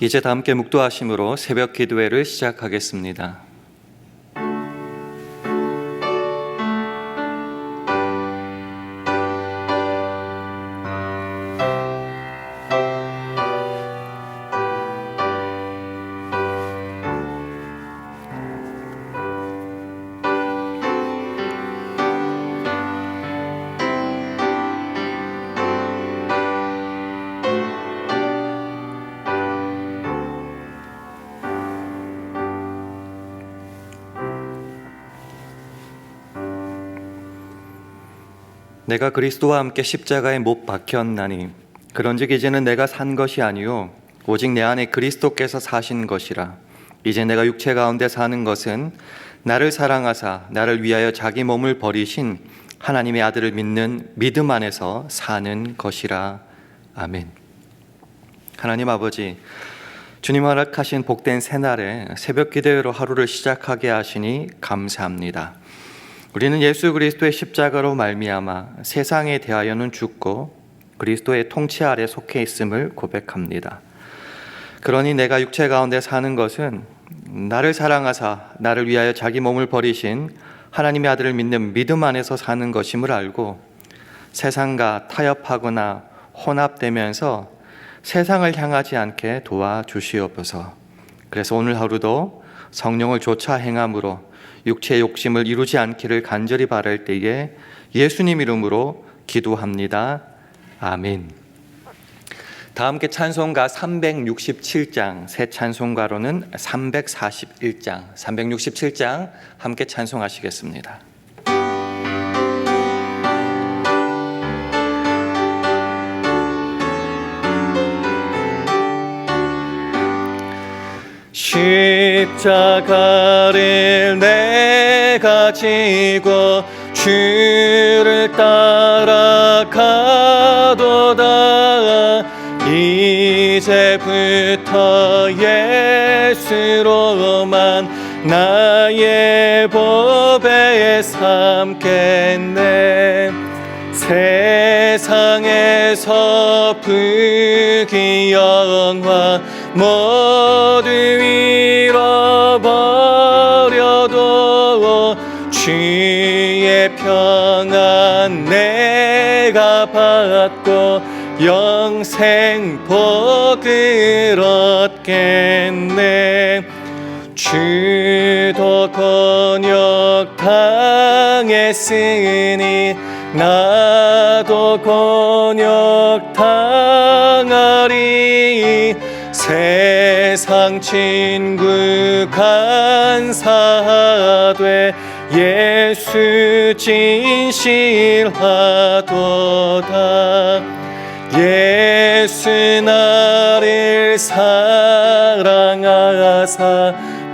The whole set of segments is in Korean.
이제 다 함께 묵도하심으로 새벽 기도회를 시작하겠습니다. 내가 그리스도와 함께 십자가에 못 박혔나니 그런즉 이제는 내가 산 것이 아니요 오직 내 안에 그리스도께서 사신 것이라. 이제 내가 육체 가운데 사는 것은 나를 사랑하사 나를 위하여 자기 몸을 버리신 하나님의 아들을 믿는 믿음 안에서 사는 것이라. 아멘. 하나님 아버지, 주님 허락하신 복된 새날에 새벽 기도회로 하루를 시작하게 하시니 감사합니다. 우리는 예수 그리스도의 십자가로 말미암아 세상에 대하여는 죽고 그리스도의 통치 아래 속해 있음을 고백합니다. 그러니 내가 육체 가운데 사는 것은 나를 사랑하사 나를 위하여 자기 몸을 버리신 하나님의 아들을 믿는 믿음 안에서 사는 것임을 알고 세상과 타협하거나 혼합되면서 세상을 향하지 않게 도와주시옵소서. 그래서 오늘 하루도 성령을 좇아 행함으로 육체의 욕심을 이루지 않기를 간절히 바랄 때에 예수님 이름으로 기도합니다. 아멘. 다 함께 찬송가 367장, 새 찬송가로는 341장, 367장 함께 찬송하시겠습니다. 십자가를 내가 지고 주를 따라가도다. 이제부터 예수로만 나의 보배 삼겠네. 세상에서 부귀영화 모두 잃어버려도 주의 평안 내가 받고 영생 복을 얻겠네. 주도 곤욕 당했으니 나도 곤욕 당하리. 세상 친구 간사하되 예수 진실하도다. 예수 나를 사랑하사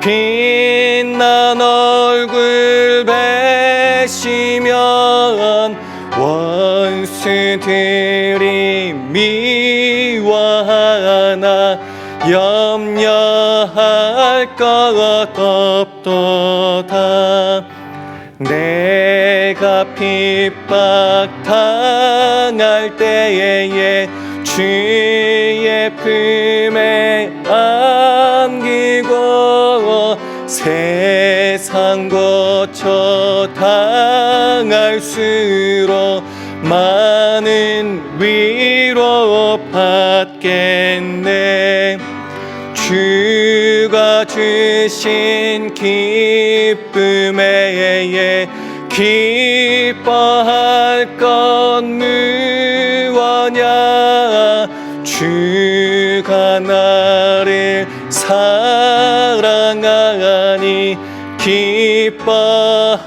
빛난 얼굴 베시면 원수들이 미워하나 염려할 것 없도다. 내가 핍박 당할 때에 주의 품에 안기고 세상 고쳐 당할수록 많은 위로 받겠네. 주가 주신 기쁨에 기뻐할 것 무엇냐. 주가 나를 사랑하니 기뻐할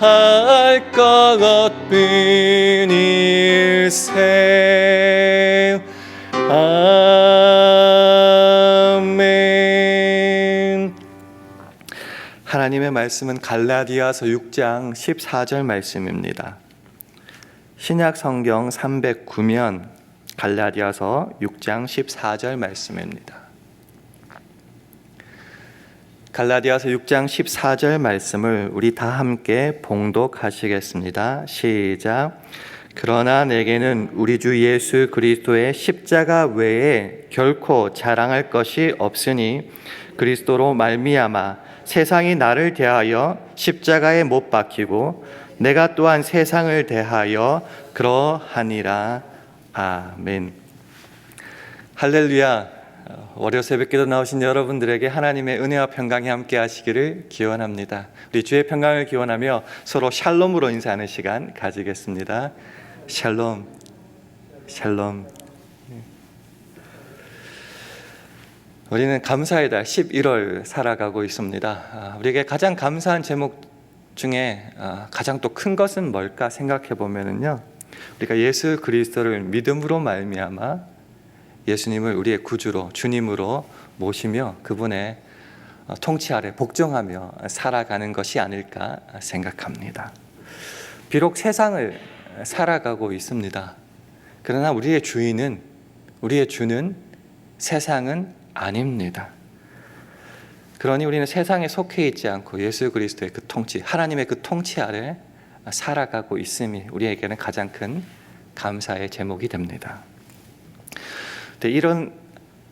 것 뿐일세. 아멘. 하나님의 말씀은 갈라디아서 6장 14절 말씀입니다. 신약 성경 309면 갈라디아서 6장 14절 말씀입니다. 갈라디아서 6장 14절 말씀을 우리 다 함께 봉독하시겠습니다. 시작. 그러나 내게는 우리 주 예수 그리스도의 십자가 외에 결코 자랑할 것이 없으니 그리스도로 말미암아 세상이 나를 대하여 십자가에 못 박히고 내가 또한 세상을 대하여 그러하니라. 아멘. 할렐루야. 월요 새벽기도 나오신 여러분들에게 하나님의 은혜와 평강이 함께 하시기를 기원합니다. 우리 주의 평강을 기원하며 서로 샬롬으로 인사하는 시간 가지겠습니다. 샬롬, 샬롬. 우리는 감사의 달 11월 살아가고 있습니다. 우리에게 가장 감사한 제목 중에 가장 또 큰 것은 뭘까 생각해 보면은요, 우리가 예수 그리스도를 믿음으로 말미암아 예수님을 우리의 구주로, 주님으로 모시며 그분의 통치 아래 복종하며 살아가는 것이 아닐까 생각합니다. 비록 세상을 살아가고 있습니다. 그러나 우리의 주는 세상은 아닙니다. 그러니 우리는 세상에 속해 있지 않고 예수 그리스도의 그 통치, 하나님의 그 통치 아래 살아가고 있음이 우리에게는 가장 큰 감사의 제목이 됩니다. 이런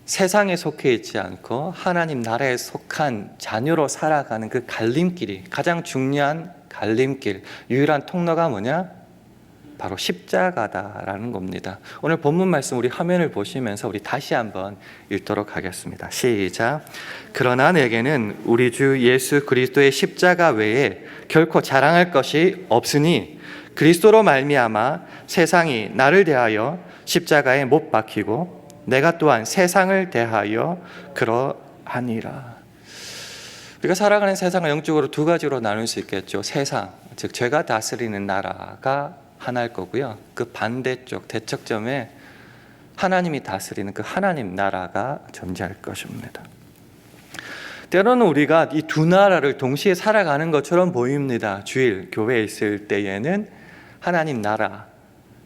세상에 속해 있지 않고 하나님 나라에 속한 자녀로 살아가는 그 갈림길이, 가장 중요한 갈림길, 유일한 통로가 뭐냐? 바로 십자가다라는 겁니다. 오늘 본문 말씀 우리 화면을 보시면서 우리 다시 한번 읽도록 하겠습니다. 시작. 그러나 내게는 우리 주 예수 그리스도의 십자가 외에 결코 자랑할 것이 없으니 그리스도로 말미암아 세상이 나를 대하여 십자가에 못 박히고 내가 또한 세상을 대하여 그러하니라. 우리가 살아가는 세상을 영적으로 두 가지로 나눌 수 있겠죠. 세상, 즉 죄가 다스리는 나라가 하나일 거고요. 그 반대쪽 대척점에 하나님이 다스리는 그 하나님 나라가 존재할 것입니다. 때로는 우리가 이 두 나라를 동시에 살아가는 것처럼 보입니다. 주일 교회에 있을 때에는 하나님 나라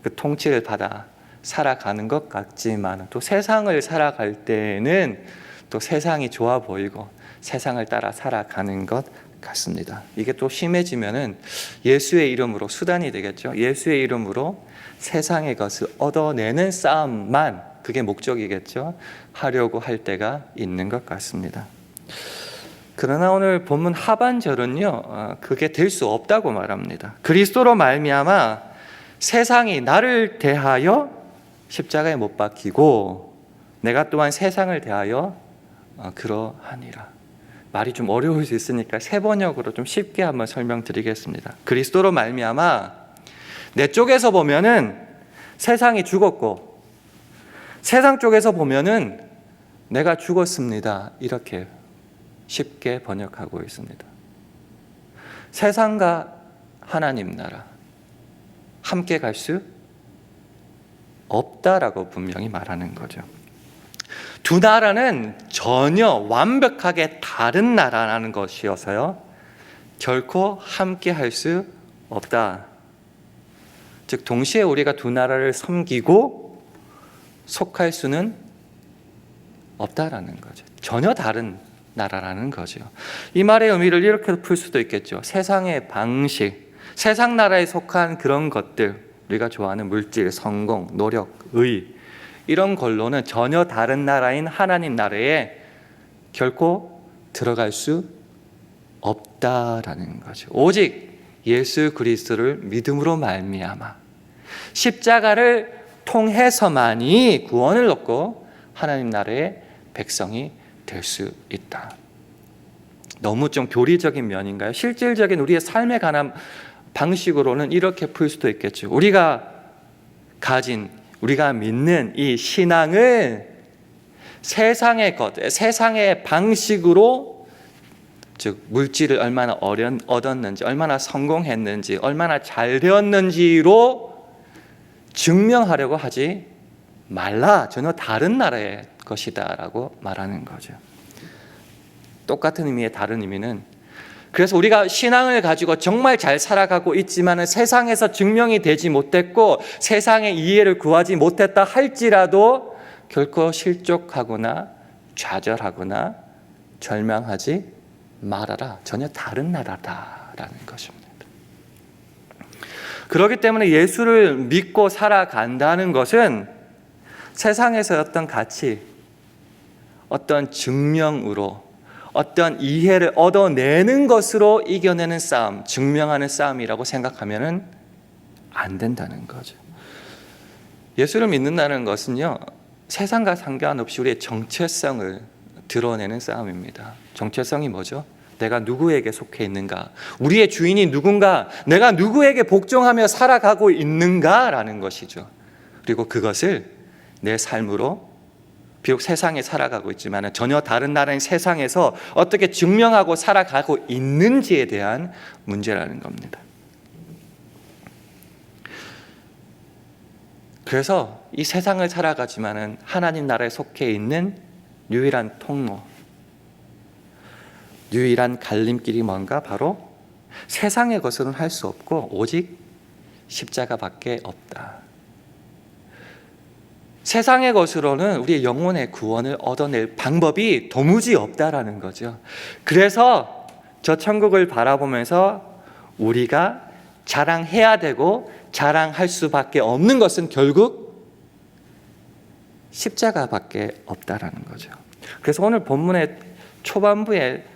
그 통치를 받아 살아가는 것 같지만 또 세상을 살아갈 때는 또 세상이 좋아 보이고 세상을 따라 살아가는 것 같습니다. 이게 또 심해지면은 예수의 이름으로 수단이 되겠죠. 예수의 이름으로 세상의 것을 얻어내는 싸움만, 그게 목적이겠죠, 하려고 할 때가 있는 것 같습니다. 그러나 오늘 본문 하반절은요, 그게 될 수 없다고 말합니다. 그리스도로 말미암아 세상이 나를 대하여 십자가에 못 박히고 내가 또한 세상을 대하여 그러하니라. 말이 좀 어려울 수 있으니까 세 번역으로 좀 쉽게 한번 설명드리겠습니다. 그리스도로 말미암아 내 쪽에서 보면은 세상이 죽었고 세상 쪽에서 보면은 내가 죽었습니다. 이렇게 쉽게 번역하고 있습니다. 세상과 하나님 나라 함께 갈 수 없다라고 분명히 말하는 거죠. 두 나라는 전혀 완벽하게 다른 나라라는 것이어서요, 결코 함께 할 수 없다. 즉 동시에 우리가 두 나라를 섬기고 속할 수는 없다라는 거죠. 전혀 다른 나라라는 거죠. 이 말의 의미를 이렇게 풀 수도 있겠죠. 세상의 방식, 세상 나라에 속한 그런 것들, 우리가 좋아하는 물질, 성공, 노력, 의, 이런 걸로는 전혀 다른 나라인 하나님 나라에 결코 들어갈 수 없다라는 거죠. 오직 예수 그리스도를 믿음으로 말미암아 십자가를 통해서만이 구원을 얻고 하나님 나라의 백성이 될 수 있다. 너무 좀 교리적인 면인가요? 실질적인 우리의 삶에 관한 방식으로는 이렇게 풀 수도 있겠죠. 우리가 가진, 우리가 믿는 이 신앙을 세상의 것, 세상의 방식으로, 즉 물질을 얼마나 얻었는지, 얼마나 성공했는지, 얼마나 잘 되었는지로 증명하려고 하지 말라. 전혀 다른 나라의 것이다 라고 말하는 거죠. 똑같은 의미의 다른 의미는, 그래서 우리가 신앙을 가지고 정말 잘 살아가고 있지만 세상에서 증명이 되지 못했고 세상의 이해를 구하지 못했다 할지라도 결코 실족하거나 좌절하거나 절망하지 말아라. 전혀 다른 나라다라는 것입니다. 그렇기 때문에 예수를 믿고 살아간다는 것은 세상에서 어떤 가치, 어떤 증명으로, 어떤 이해를 얻어내는 것으로 이겨내는 싸움, 증명하는 싸움이라고 생각하면 안 된다는 거죠. 예수를 믿는다는 것은요, 세상과 상관없이 우리의 정체성을 드러내는 싸움입니다. 정체성이 뭐죠? 내가 누구에게 속해 있는가? 우리의 주인이 누군가? 내가 누구에게 복종하며 살아가고 있는가라는 것이죠. 그리고 그것을 내 삶으로, 비록 세상에 살아가고 있지만 전혀 다른 나라인 세상에서 어떻게 증명하고 살아가고 있는지에 대한 문제라는 겁니다. 그래서 이 세상을 살아가지만은 하나님 나라에 속해 있는 유일한 통로, 유일한 갈림길이 뭔가? 바로 세상의 것으로는 할 수 없고 오직 십자가밖에 없다. 세상의 것으로는 우리의 영혼의 구원을 얻어낼 방법이 도무지 없다라는 거죠. 그래서 저 천국을 바라보면서 우리가 자랑해야 되고 자랑할 수밖에 없는 것은 결국 십자가밖에 없다라는 거죠. 그래서 오늘 본문의 초반부에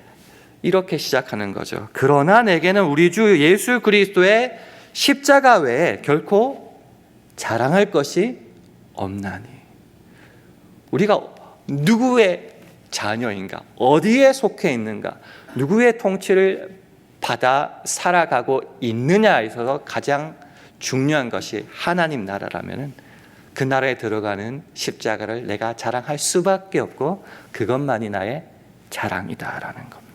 이렇게 시작하는 거죠. 그러나 내게는 우리 주 예수 그리스도의 십자가 외에 결코 자랑할 것이 없나니. 우리가 누구의 자녀인가, 어디에 속해 있는가, 누구의 통치를 받아 살아가고 있느냐에 있어서 가장 중요한 것이 하나님 나라라면 그 나라에 들어가는 십자가를 내가 자랑할 수밖에 없고 그것만이 나의 자랑이다라는 겁니다.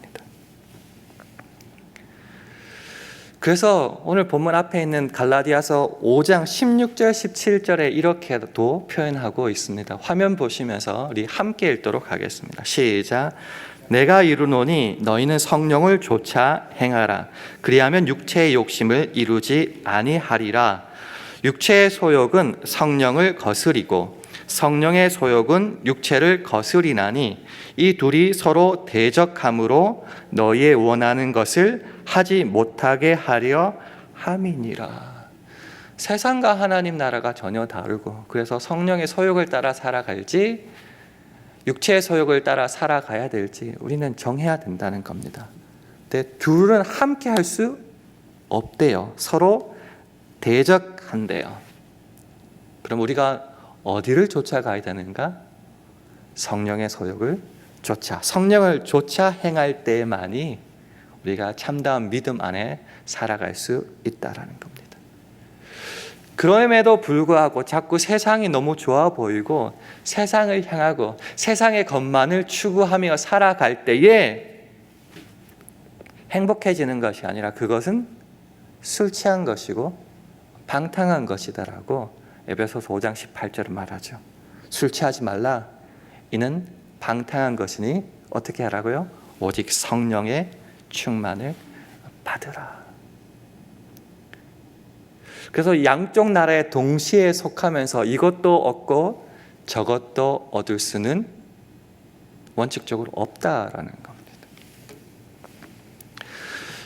그래서 오늘 본문 앞에 있는 갈라디아서 5장 16절 17절에 이렇게도 표현하고 있습니다. 화면 보시면서 우리 함께 읽도록 하겠습니다. 시작. 내가 이루노니 너희는 성령을 조차 행하라. 그리하면 육체의 욕심을 이루지 아니하리라. 육체의 소욕은 성령을 거스리고 성령의 소욕은 육체를 거스리나니 이 둘이 서로 대적함으로 너희의 원하는 것을 하지 못하게 하려 함이니라. 세상과 하나님 나라가 전혀 다르고, 그래서 성령의 소욕을 따라 살아갈지 육체의 소욕을 따라 살아가야 될지 우리는 정해야 된다는 겁니다. 근데 둘은 함께 할 수 없대요. 서로 대적한대요. 그럼 우리가 어디를 쫓아가야 되는가? 성령의 소욕을 쫓아, 성령을 쫓아 행할 때만이 우리가 참다운 믿음 안에 살아갈 수 있다라는 겁니다. 그럼에도 불구하고 자꾸 세상이 너무 좋아 보이고 세상을 향하고 세상의 것만을 추구하며 살아갈 때에 행복해지는 것이 아니라 그것은 술 취한 것이고 방탕한 것이다라고 에베소서 5장 18절은 말하죠. 술 취하지 말라. 이는 방탕한 것이니 어떻게 하라고요? 오직 성령의 충만을 받으라. 그래서 양쪽 나라에 동시에 속하면서 이것도 얻고 저것도 얻을 수는 원칙적으로 없다라는 겁니다.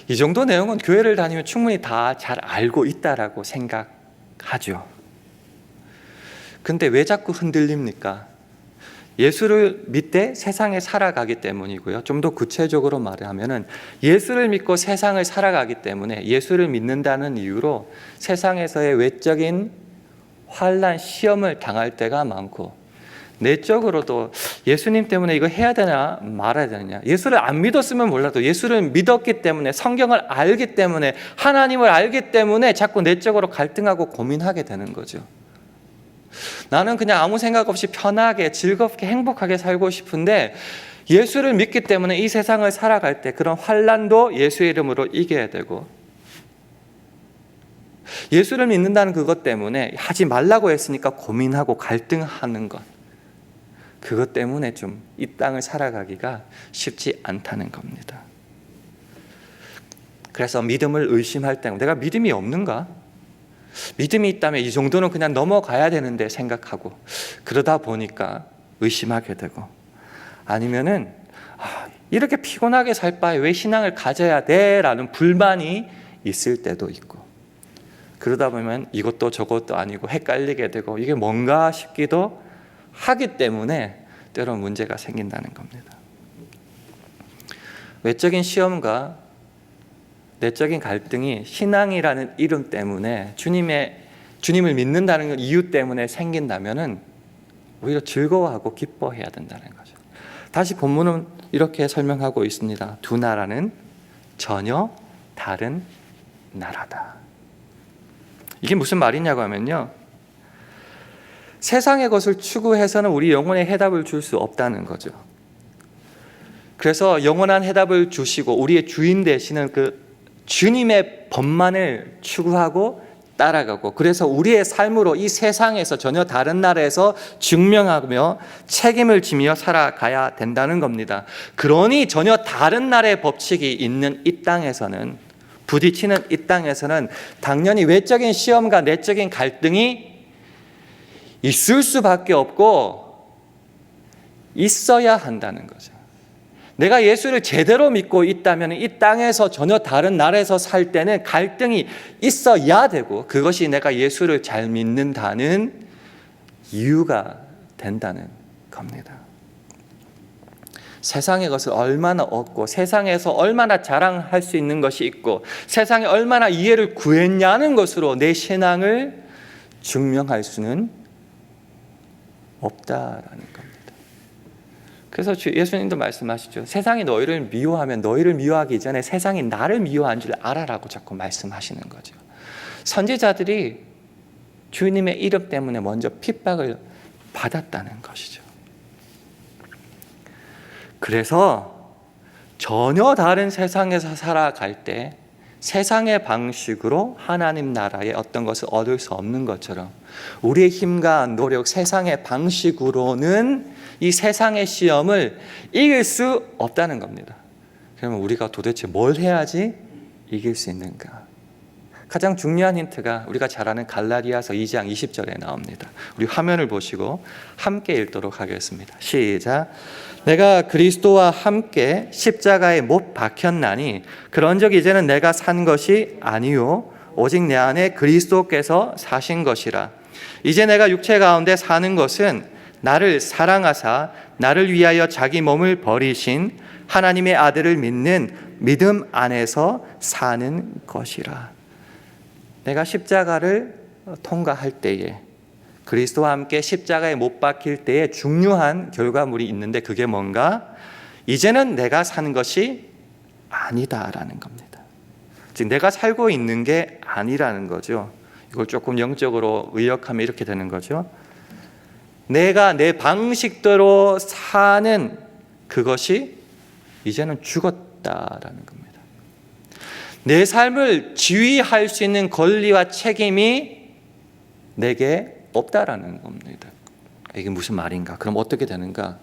이 정도 내용은 교회를 다니면 충분히 다 잘 알고 있다라고 생각하죠. 근데 왜 자꾸 흔들립니까? 예수를 믿되 세상에 살아가기 때문이고요. 좀 더 구체적으로 말하면은 예수를 믿고 세상을 살아가기 때문에 예수를 믿는다는 이유로 세상에서의 외적인 환난, 시험을 당할 때가 많고 내적으로도 예수님 때문에 이거 해야 되나 말아야 되느냐, 예수를 안 믿었으면 몰라도 예수를 믿었기 때문에, 성경을 알기 때문에, 하나님을 알기 때문에 자꾸 내적으로 갈등하고 고민하게 되는 거죠. 나는 그냥 아무 생각 없이 편하게 즐겁게 행복하게 살고 싶은데 예수를 믿기 때문에 이 세상을 살아갈 때 그런 환난도 예수의 이름으로 이겨야 되고, 예수를 믿는다는 그것 때문에 하지 말라고 했으니까 고민하고 갈등하는 것, 그것 때문에 좀 이 땅을 살아가기가 쉽지 않다는 겁니다. 그래서 믿음을 의심할 때 내가 믿음이 없는가? 믿음이 있다면 이 정도는 그냥 넘어가야 되는데 생각하고, 그러다 보니까 의심하게 되고, 아니면은 이렇게 피곤하게 살 바에 왜 신앙을 가져야 돼? 라는 불만이 있을 때도 있고, 그러다 보면 이것도 저것도 아니고 헷갈리게 되고 이게 뭔가 싶기도 하기 때문에 때로 문제가 생긴다는 겁니다. 외적인 시험과 내적인 갈등이 신앙이라는 이름 때문에 주님을 믿는다는 이유 때문에 생긴다면은 오히려 즐거워하고 기뻐해야 된다는 거죠. 다시 본문은 이렇게 설명하고 있습니다. 두 나라는 전혀 다른 나라다. 이게 무슨 말이냐고 하면요, 세상의 것을 추구해서는 우리 영혼에 해답을 줄 수 없다는 거죠. 그래서 영원한 해답을 주시고 우리의 주인 되시는 그 주님의 법만을 추구하고 따라가고, 그래서 우리의 삶으로 이 세상에서 전혀 다른 나라에서 증명하며 책임을 지며 살아가야 된다는 겁니다. 그러니 전혀 다른 나라의 법칙이 있는 이 땅에서는, 부딪히는 이 땅에서는 당연히 외적인 시험과 내적인 갈등이 있을 수밖에 없고 있어야 한다는 거죠. 내가 예수를 제대로 믿고 있다면 이 땅에서 전혀 다른 나라에서 살 때는 갈등이 있어야 되고, 그것이 내가 예수를 잘 믿는다는 이유가 된다는 겁니다. 세상의 것을 얼마나 얻고 세상에서 얼마나 자랑할 수 있는 것이 있고 세상에 얼마나 이해를 구했냐는 것으로 내 신앙을 증명할 수는 없다라는 겁니다. 그래서 예수님도 말씀하시죠. 세상이 너희를 미워하면 너희를 미워하기 전에 세상이 나를 미워한 줄 알아라고 자꾸 말씀하시는 거죠. 선지자들이 주님의 이름 때문에 먼저 핍박을 받았다는 것이죠. 그래서 전혀 다른 세상에서 살아갈 때 세상의 방식으로 하나님 나라의 어떤 것을 얻을 수 없는 것처럼 우리의 힘과 노력, 세상의 방식으로는 이 세상의 시험을 이길 수 없다는 겁니다. 그러면 우리가 도대체 뭘 해야지 이길 수 있는가? 가장 중요한 힌트가 우리가 잘 아는 갈라디아서 2장 20절에 나옵니다. 우리 화면을 보시고 함께 읽도록 하겠습니다. 시작. 내가 그리스도와 함께 십자가에 못 박혔나니 그런즉 이제는 내가 산 것이 아니요 오직 내 안에 그리스도께서 사신 것이라. 이제 내가 육체 가운데 사는 것은 나를 사랑하사 나를 위하여 자기 몸을 버리신 하나님의 아들을 믿는 믿음 안에서 사는 것이라. 내가 십자가를 통과할 때에, 그리스도와 함께 십자가에 못 박힐 때에 중요한 결과물이 있는데 그게 뭔가? 이제는 내가 사는 것이 아니다라는 겁니다. 즉 내가 살고 있는 게 아니라는 거죠. 이걸 조금 영적으로 의역하면 이렇게 되는 거죠. 내가 내 방식대로 사는 그것이 이제는 죽었다라는 겁니다. 내 삶을 지휘할 수 있는 권리와 책임이 내게 없다라는 겁니다. 이게 무슨 말인가? 그럼 어떻게 되는가?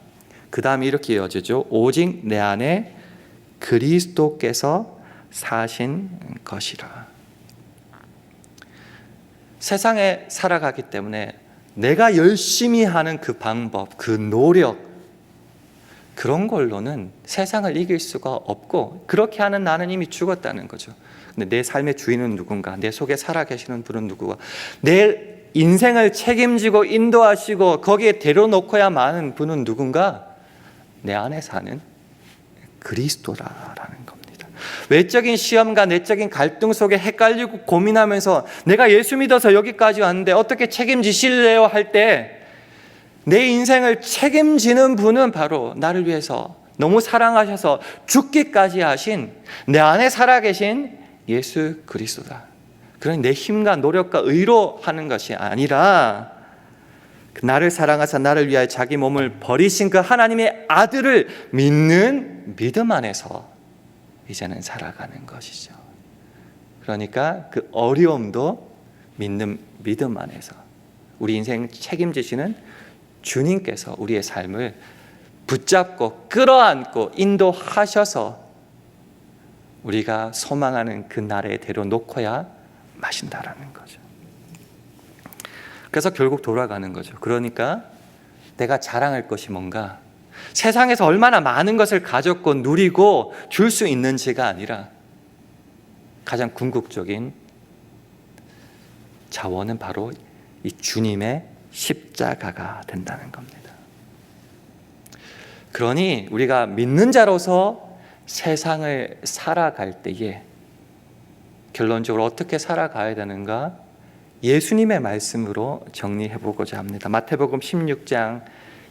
그 다음에 이렇게 이어지죠. 오직 내 안에 그리스도께서 사신 것이라. 세상에 살아가기 때문에 내가 열심히 하는 그 방법, 그 노력, 그런 걸로는 세상을 이길 수가 없고 그렇게 하는 나는 이미 죽었다는 거죠. 근데 내 삶의 주인은 누군가? 내 속에 살아계시는 분은 누구가? 내 인생을 책임지고 인도하시고 거기에 데려놓고야 마는 분은 누군가? 내 안에 사는 그리스도라는 겁니다. 외적인 시험과 내적인 갈등 속에 헷갈리고 고민하면서 내가 예수 믿어서 여기까지 왔는데 어떻게 책임지실래요? 할 때 내 인생을 책임지는 분은 바로 나를 위해서 너무 사랑하셔서 죽기까지 하신 내 안에 살아계신 예수 그리스도다. 그러니 내 힘과 노력과 의로 하는 것이 아니라 나를 사랑하사 나를 위하여 자기 몸을 버리신 그 하나님의 아들을 믿는 믿음 안에서 이제는 살아가는 것이죠. 그러니까 그 어려움도 믿는 믿음 안에서 우리 인생 책임지시는 주님께서 우리의 삶을 붙잡고 끌어안고 인도하셔서 우리가 소망하는 그 나라에 데려놓고야 마신다라는 거죠. 그래서 결국 돌아가는 거죠. 그러니까 내가 자랑할 것이 뭔가, 세상에서 얼마나 많은 것을 가졌고 누리고 줄 수 있는지가 아니라 가장 궁극적인 자원은 바로 이 주님의 십자가가 된다는 겁니다. 그러니 우리가 믿는 자로서 세상을 살아갈 때에 결론적으로 어떻게 살아가야 되는가? 예수님의 말씀으로 정리해 보고자 합니다. 마태복음 16장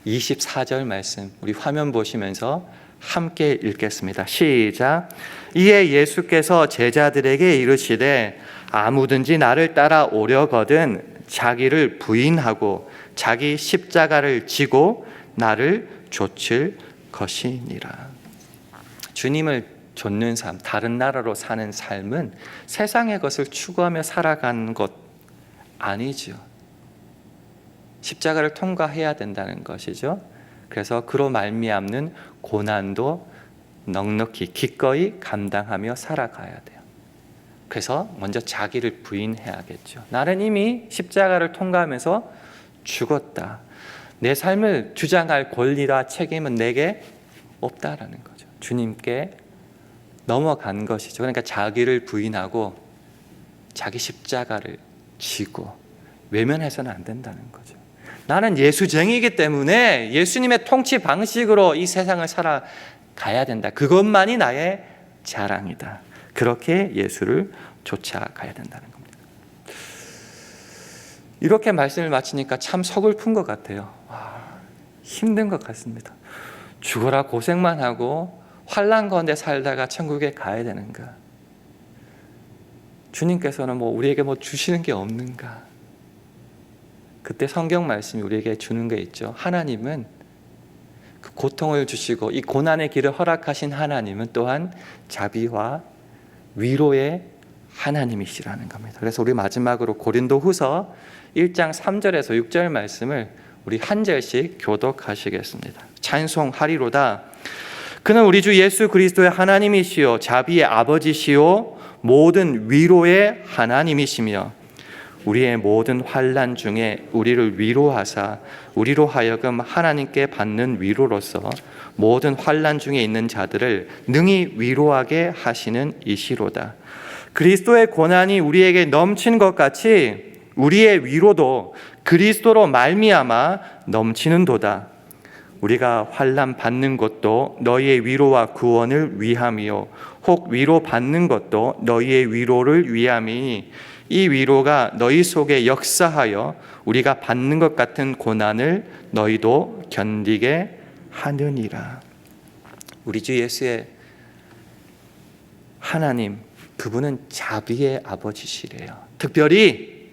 24절 말씀 우리 화면 보시면서 함께 읽겠습니다. 시작. 이에 예수께서 제자들에게 이르시되 아무든지 나를 따라 오려거든 자기를 부인하고 자기 십자가를 지고 나를 좇을 것이니라. 주님을 좇는 삶, 다른 나라로 사는 삶은 세상의 것을 추구하며 살아가는 것 아니죠. 십자가를 통과해야 된다는 것이죠. 그래서 그로 말미암는 고난도 넉넉히 기꺼이 감당하며 살아가야 돼요. 그래서 먼저 자기를 부인해야겠죠. 나는 이미 십자가를 통과하면서 죽었다. 내 삶을 주장할 권리와 책임은 내게 없다라는 거죠. 주님께 넘어간 것이죠. 그러니까 자기를 부인하고 자기 십자가를 지고 외면해서는 안 된다는 거죠. 나는 예수쟁이기 때문에 예수님의 통치 방식으로 이 세상을 살아가야 된다. 그것만이 나의 자랑이다. 그렇게 예수를 쫓아가야 된다는 겁니다. 이렇게 말씀을 마치니까 참 서글픈 것 같아요. 힘든 것 같습니다. 죽어라 고생만 하고 환난 가운데 살다가 천국에 가야 되는가? 주님께서는 우리에게 주시는 게 없는가? 그때 성경 말씀이 우리에게 주는 게 있죠. 하나님은 그 고통을 주시고 이 고난의 길을 허락하신 하나님은 또한 자비와 위로의 하나님이시라는 겁니다. 그래서 우리 마지막으로 고린도후서 1장 3절에서 6절 말씀을 우리 한 절씩 교독하시겠습니다. 찬송하리로다. 그는 우리 주 예수 그리스도의 하나님이시요 자비의 아버지시요 모든 위로의 하나님이시며 우리의 모든 환난 중에 우리를 위로하사 우리로 하여금 하나님께 받는 위로로서 모든 환난 중에 있는 자들을 능히 위로하게 하시는 이시로다. 그리스도의 고난이 우리에게 넘친 것 같이 우리의 위로도 그리스도로 말미암아 넘치는도다. 우리가 환난 받는 것도 너희의 위로와 구원을 위함이요 혹 위로 받는 것도 너희의 위로를 위함이니 이 위로가 너희 속에 역사하여 우리가 받는 것 같은 고난을 너희도 견디게 하느니라. 우리 주 예수의 하나님, 그분은 자비의 아버지시래요. 특별히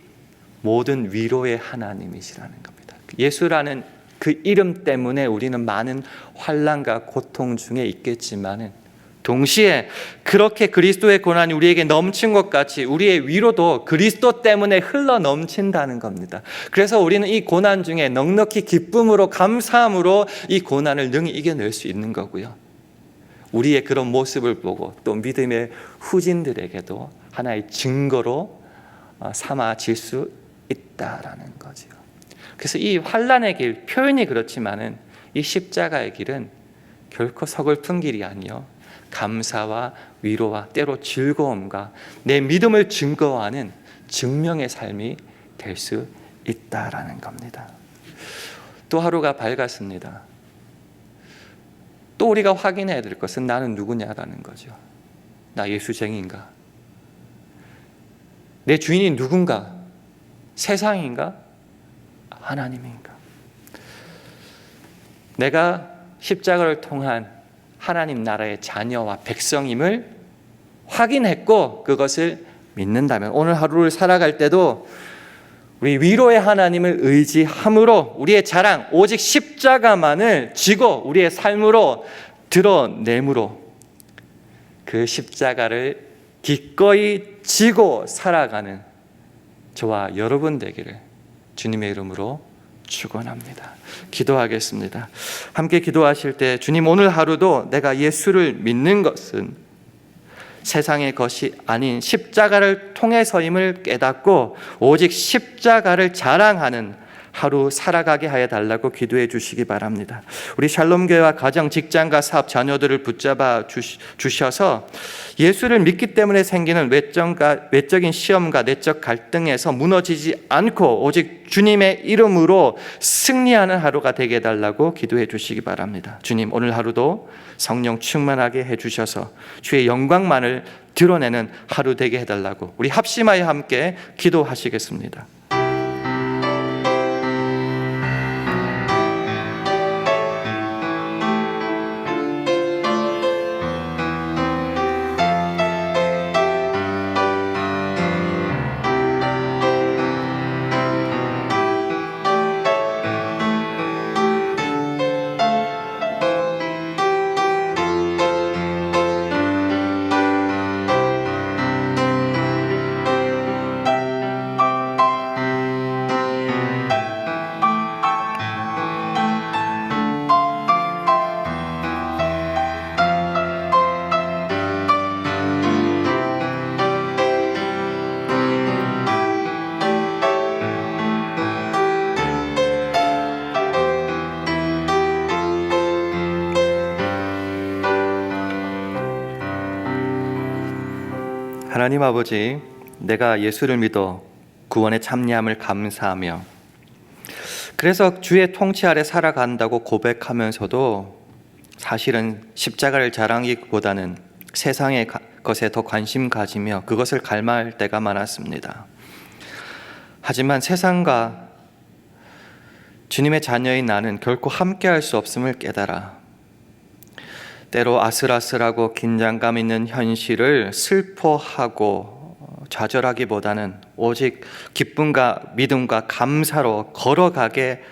모든 위로의 하나님이시라는 겁니다. 예수라는 그 이름 때문에 우리는 많은 환난과 고통 중에 있겠지만은 동시에 그렇게 그리스도의 고난이 우리에게 넘친 것 같이 우리의 위로도 그리스도 때문에 흘러 넘친다는 겁니다. 그래서 우리는 이 고난 중에 넉넉히 기쁨으로 감사함으로 이 고난을 능히 이겨낼 수 있는 거고요. 우리의 그런 모습을 보고 또 믿음의 후진들에게도 하나의 증거로 삼아질 수 있다라는 거죠. 그래서 이 환난의 길, 표현이 그렇지만은 이 십자가의 길은 결코 서글픈 길이 아니요 감사와 위로와 때로 즐거움과 내 믿음을 증거하는 증명의 삶이 될 수 있다라는 겁니다. 또 하루가 밝았습니다. 또 우리가 확인해야 될 것은 나는 누구냐라는 거죠. 나 예수쟁이인가? 내 주인이 누군가? 세상인가? 하나님인가? 내가 십자가를 통한 하나님 나라의 자녀와 백성임을 확인했고 그것을 믿는다면 오늘 하루를 살아갈 때도 우리 위로의 하나님을 의지함으로 우리의 자랑 오직 십자가만을 지고 우리의 삶으로 드러내므로 그 십자가를 기꺼이 지고 살아가는 저와 여러분 되기를 주님의 이름으로 축원합니다. 기도하겠습니다. 함께 기도하실 때 주님 오늘 하루도 내가 예수를 믿는 것은 세상의 것이 아닌 십자가를 통해서임을 깨닫고 오직 십자가를 자랑하는 하루 살아가게 하여 달라고 기도해 주시기 바랍니다. 우리 샬롬교회와 가정, 직장과 사업, 자녀들을 붙잡아 주셔서 예수를 믿기 때문에 생기는 외적인 시험과 내적 갈등에서 무너지지 않고 오직 주님의 이름으로 승리하는 하루가 되게 해달라고 기도해 주시기 바랍니다. 주님, 오늘 하루도 성령 충만하게 해주셔서 주의 영광만을 드러내는 하루 되게 해달라고 우리 합심하여 함께 기도하시겠습니다. 하나님 아버지, 내가 예수를 믿어 구원에 참여함을 감사하며 그래서 주의 통치 아래 살아간다고 고백하면서도 사실은 십자가를 자랑하기보다는 세상의 것에 더 관심 가지며 그것을 갈망할 때가 많았습니다. 하지만 세상과 주님의 자녀인 나는 결코 함께할 수 없음을 깨달아 때로 아슬아슬하고 긴장감 있는 현실을 슬퍼하고 좌절하기보다는 오직 기쁨과 믿음과 감사로 걸어가게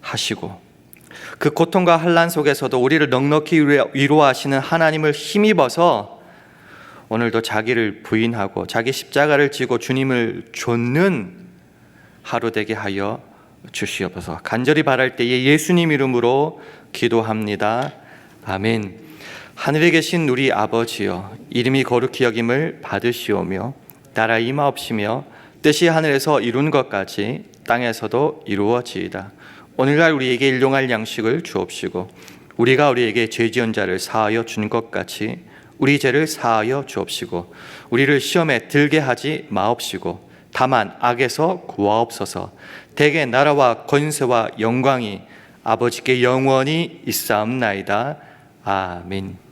하시고 그 고통과 환난 속에서도 우리를 넉넉히 위로하시는 하나님을 힘입어서 오늘도 자기를 부인하고 자기 십자가를 지고 주님을 좇는 하루 되게 하여 주시옵소서. 간절히 바랄 때에 예수님 이름으로 기도합니다. 아멘. 하늘에 계신 우리 아버지여, 이름이 거룩히 여김을 받으시오며 나라 임하옵시며 뜻이 하늘에서 이룬 것까지 땅에서도 이루어지이다. 오늘날 우리에게 일용할 양식을 주옵시고 우리가 우리에게 죄 지은 자를 사하여 준 것 같이 우리 죄를 사하여 주옵시고 우리를 시험에 들게 하지 마옵시고 다만 악에서 구하옵소서. 대개 나라와 권세와 영광이 아버지께 영원히 있사옵나이다. 아멘.